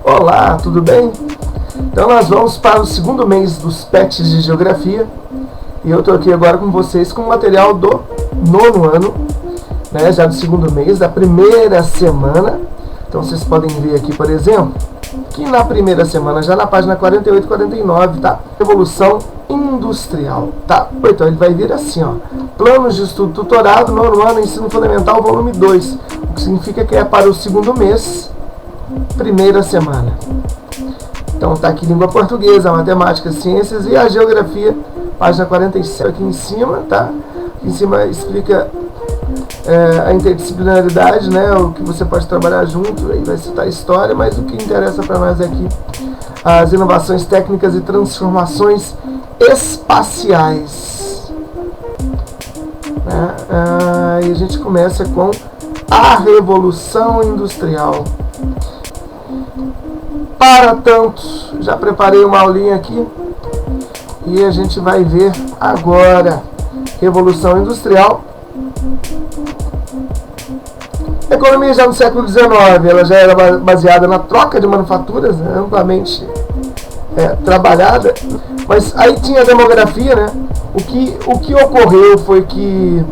Olá, tudo bem? Então nós vamos para o segundo mês dos PETs de Geografia e eu estou aqui agora com vocês com o material do nono ano, né, já do segundo mês, da primeira semana. Então vocês podem ver aqui, por exemplo, que na primeira semana, já na página 48 e 49, tá? Revolução Industrial, tá? Então ele vai vir assim, ó. Planos de estudo tutorado, nono ano, ensino fundamental, volume 2. O que significa que é para o segundo mês, primeira semana. Então tá aqui língua portuguesa, matemática, ciências e a geografia, página 47 aqui em cima, tá? Aqui em cima explica a interdisciplinaridade, né? O que você pode trabalhar junto, aí vai citar a história, mas o que interessa para nós aqui, as inovações técnicas e transformações espaciais. Né? E a gente começa com a Revolução Industrial. Para tanto, já preparei uma aulinha aqui e a gente vai ver agora Revolução Industrial. A economia já no século XIX, ela já era baseada na troca de manufaturas, né, amplamente trabalhada, mas aí tinha a demografia, né? O que ocorreu foi que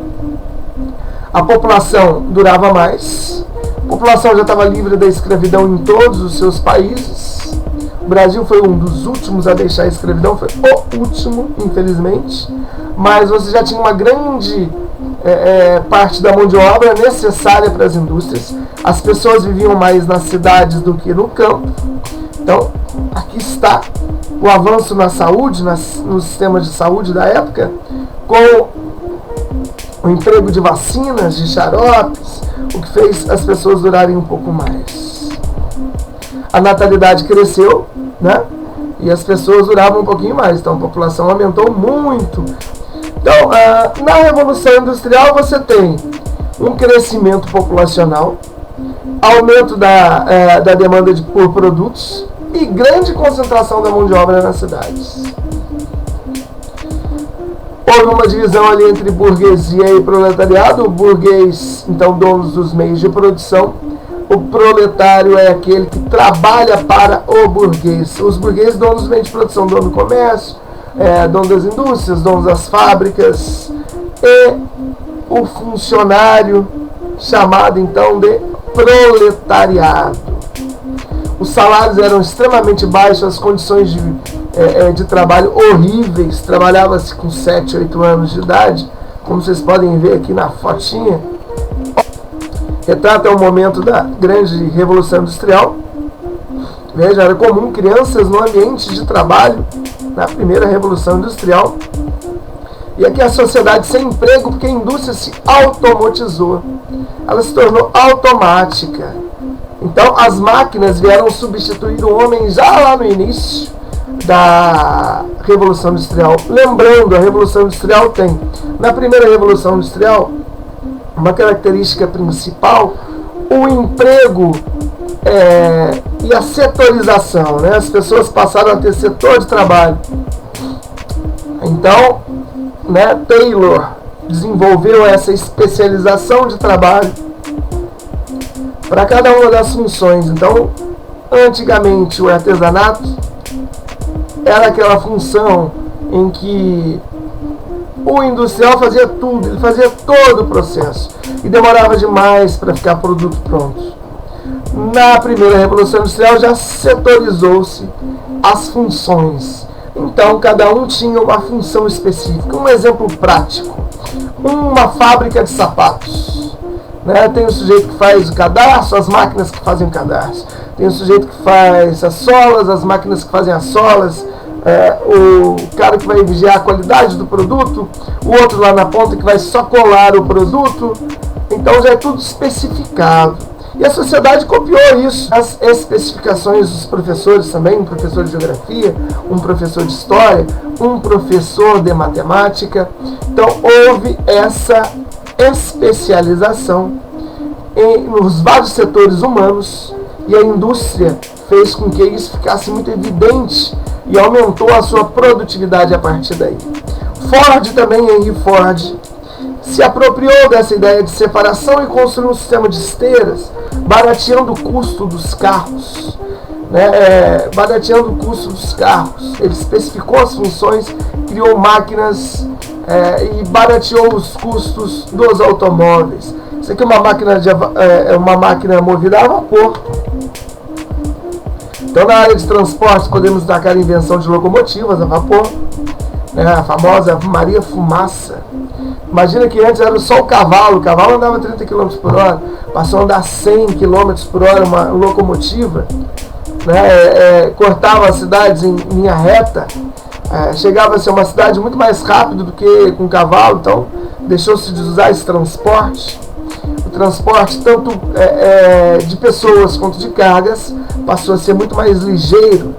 a população durava mais, a população já estava livre da escravidão em todos os seus países. O Brasil foi um dos últimos a deixar a escravidão, foi o último, infelizmente, mas você já tinha uma grande parte da mão de obra necessária para as indústrias. As pessoas viviam mais nas cidades do que no campo. Então, aqui está o avanço na saúde, no sistema de saúde da época, com o emprego de vacinas, de xaropes, o que fez as pessoas durarem um pouco mais. A natalidade cresceu, né? E as pessoas duravam um pouquinho mais, então a população aumentou muito. Então, na Revolução Industrial você tem um crescimento populacional, aumento da demanda por produtos e grande concentração da mão de obra nas cidades. Houve uma divisão ali entre burguesia e proletariado. O burguês, então, donos dos meios de produção. O proletário é aquele que trabalha para o burguês. Os burgueses, donos dos meios de produção, dono do comércio, dono das indústrias, dono das fábricas, e o funcionário, chamado então de proletariado. Os salários eram extremamente baixos, as condições de trabalho horríveis. Trabalhava-se com 7, 8 anos de idade, como vocês podem ver aqui na fotinha. Retrata o momento da grande Revolução Industrial. Veja, era comum crianças no ambiente de trabalho na primeira Revolução Industrial. E aqui a sociedade sem emprego, porque a indústria se automatizou. Ela se tornou automática. Então as máquinas vieram substituir o homem já lá no início da Revolução Industrial. Lembrando, a Revolução Industrial tem, na primeira Revolução Industrial, uma característica principal, o emprego e a setorização, né? As pessoas passaram a ter setor de trabalho. Então, né, Taylor desenvolveu essa especialização de trabalho para cada uma das funções. Então, antigamente o artesanato era aquela função em que o industrial fazia tudo, ele fazia todo o processo e demorava demais para ficar produto pronto. Na primeira Revolução Industrial já setorizou-se as funções. Então cada um tinha uma função específica. Um exemplo prático: uma fábrica de sapatos, né? Tem o sujeito que faz o cadarço, as máquinas que fazem o cadarço. Tem o sujeito que faz as solas, as máquinas que fazem as solas. O cara que vai vigiar a qualidade do produto, o outro lá na ponta que vai só colar o produto. Então já é tudo especificado. E a sociedade copiou isso. As especificações dos professores também, um professor de geografia, um professor de história, um professor de matemática. Então houve essa especialização nos vários setores humanos, e a indústria fez com que isso ficasse muito evidente e aumentou a sua produtividade a partir daí. Ford também, Henry Ford, se apropriou dessa ideia de separação e construiu um sistema de esteiras, barateando o custo dos carros. Barateando o custo dos carros. Ele especificou as funções, criou máquinas e barateou os custos dos automóveis. Isso aqui é uma máquina movida a vapor. Então, na área de transporte, podemos destacar a invenção de locomotivas a vapor, a famosa Maria Fumaça. Imagina que antes era só o cavalo andava 30 km por hora, passou a andar 100 km por hora uma locomotiva, cortava as cidades em linha reta, chegava a ser uma cidade muito mais rápido do que com cavalo, então deixou-se de usar esse transporte. O transporte tanto de pessoas quanto de cargas passou a ser muito mais ligeiro,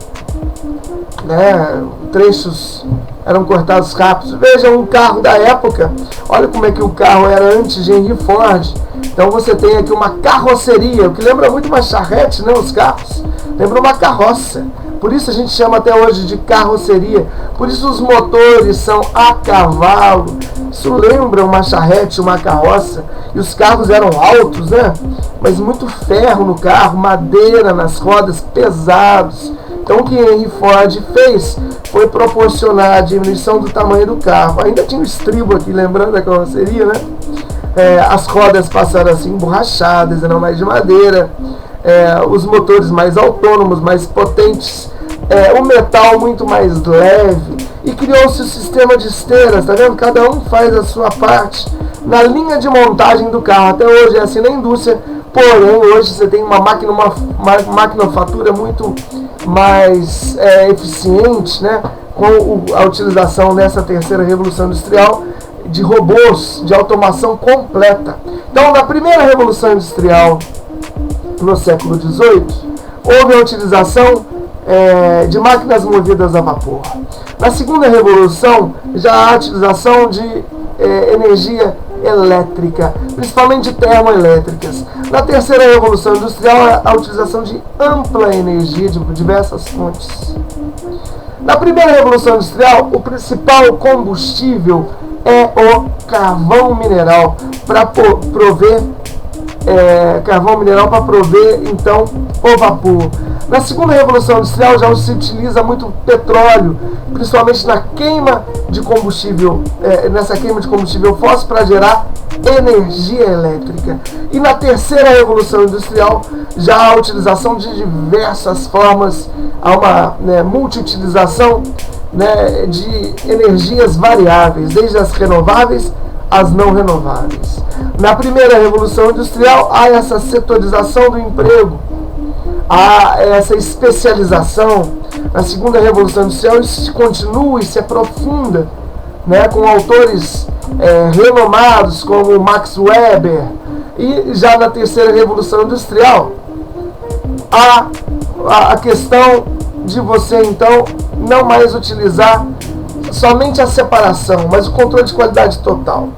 trechos eram cortados rápidos. Vejam um carro da época, olha como é que o carro era antes de Henry Ford. Então você tem aqui uma carroceria, o que lembra muito uma charrete, os carros, lembra uma carroça. Por isso a gente chama até hoje de carroceria. Por isso os motores são a cavalo. Isso lembra uma charrete, uma carroça. E os carros eram altos, mas muito ferro no carro, madeira nas rodas, pesados. Então o que Henry Ford fez foi proporcionar a diminuição do tamanho do carro. Ainda tinha o estribo aqui, lembrando da carroceria, as rodas passaram assim emborrachadas, eram mais de madeira. Os motores mais autônomos, mais potentes, o metal muito mais leve, e criou-se o sistema de esteiras, tá vendo? Cada um faz a sua parte na linha de montagem do carro. Até hoje é assim na indústria, porém hoje você tem uma maquinofatura muito mais eficiente, com a utilização nessa terceira revolução industrial de robôs, de automação completa. Então, na primeira revolução industrial, no século XVIII, houve a utilização de máquinas movidas a vapor. Na segunda revolução, já há a utilização de energia elétrica, principalmente de termoelétricas. Na terceira revolução industrial, a utilização de ampla energia de diversas fontes. Na primeira revolução industrial, o principal combustível é o carvão mineral para prover então o vapor. Na segunda revolução industrial já se utiliza muito petróleo, principalmente na queima de combustível, nessa queima de combustível fóssil para gerar energia elétrica. E na terceira revolução industrial já há a utilização de diversas formas, há uma multiutilização de energias variáveis, desde as renováveis às não renováveis. Na primeira revolução industrial há essa setorização do emprego, há essa especialização. Na segunda revolução industrial isso se continua e se aprofunda, com autores renomados como Max Weber. E já na terceira revolução industrial há a questão de você então não mais utilizar somente a separação, mas o controle de qualidade total.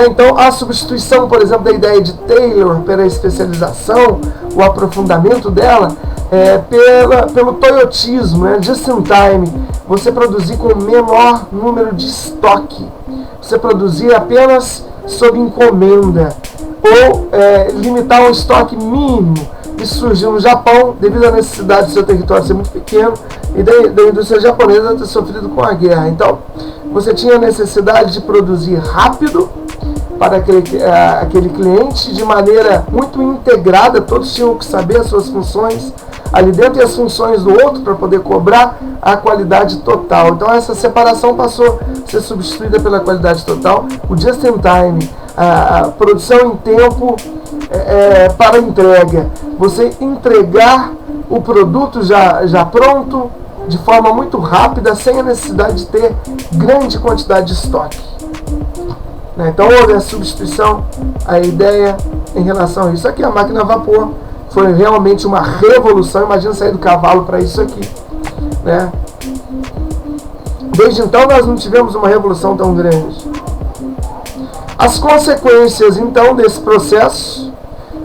Então, a substituição, por exemplo, da ideia de Taylor pela especialização, o aprofundamento dela, pelo toyotismo, just in time, você produzir com o menor número de estoque, você produzir apenas sob encomenda, ou limitar um estoque mínimo. Isso surgiu no Japão, devido à necessidade do seu território ser muito pequeno e da indústria japonesa ter sofrido com a guerra. Então, você tinha a necessidade de produzir rápido para aquele cliente, de maneira muito integrada, todos tinham que saber as suas funções ali dentro e as funções do outro para poder cobrar a qualidade total. Então essa separação passou a ser substituída pela qualidade total, o just in time, a produção em tempo para entrega, você entregar o produto já pronto, de forma muito rápida, sem a necessidade de ter grande quantidade de estoque. Então houve a substituição, a ideia em relação a isso. Aqui a máquina a vapor foi realmente uma revolução. Imagina sair do cavalo para isso aqui, Desde então nós não tivemos uma revolução tão grande. As consequências então desse processo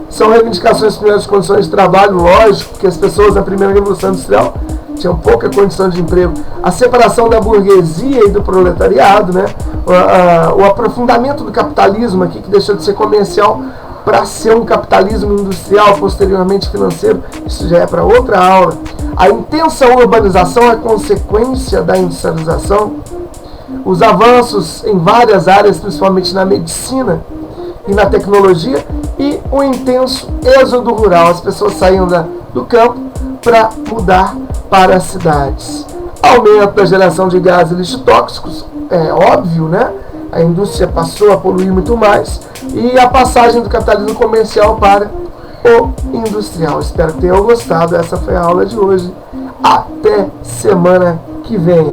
são reivindicações de primeiras condições de trabalho, lógico, que as pessoas da primeira revolução industrial tinham pouca condição de emprego, a separação da burguesia e do proletariado, né? O aprofundamento do capitalismo aqui, que deixou de ser comercial para ser um capitalismo industrial, posteriormente financeiro, isso já é para outra aula. A intensa urbanização é consequência da industrialização. Os avanços em várias áreas, principalmente na medicina e na tecnologia, e o intenso êxodo rural. As pessoas saíam do campo para mudar para as cidades. Aumento da geração de gases e lixos tóxicos, é óbvio, né? A indústria passou a poluir muito mais, e a passagem do capitalismo comercial para o industrial. Espero que tenham gostado. Essa foi a aula de hoje. Até semana que vem.